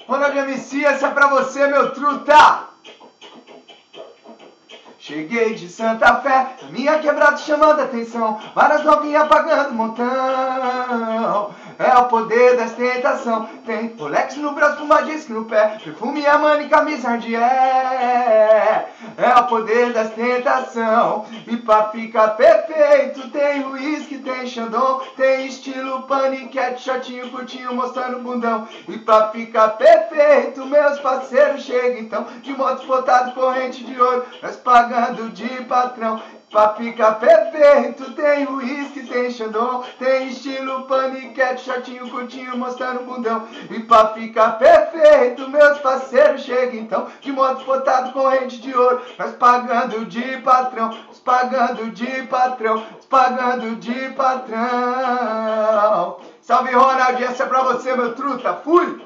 Ronald MC, essa é pra você, meu truta! Cheguei de Santa Fé, na minha quebrada chamando atenção, várias novinhas pagando montão. É o poder da ostentação. Tem Rolex no braço, uma disque no pé, perfume, Armani e camisa Hardier. É o poder da ostentação. E pra ficar perfeito, tem uísque, tem Chandon, tem estilo paniquete, shortinho curtinho mostrando o bundão. E pra ficar perfeito, meus parceiros chegam então, de moto botado, corrente de ouro, nós pagando de patrão. Pra ficar perfeito, tem uísque, tem Chandon, tem estilo paniquete, shortinho curtinho mostrando o bundão. E pra ficar perfeito, meus parceiros chegam então, de moto botado, corrente de ouro, nós pagando de patrão, nós pagando de patrão, nós pagando de patrão. Salve, Ronald, essa é pra você, meu truta, fui!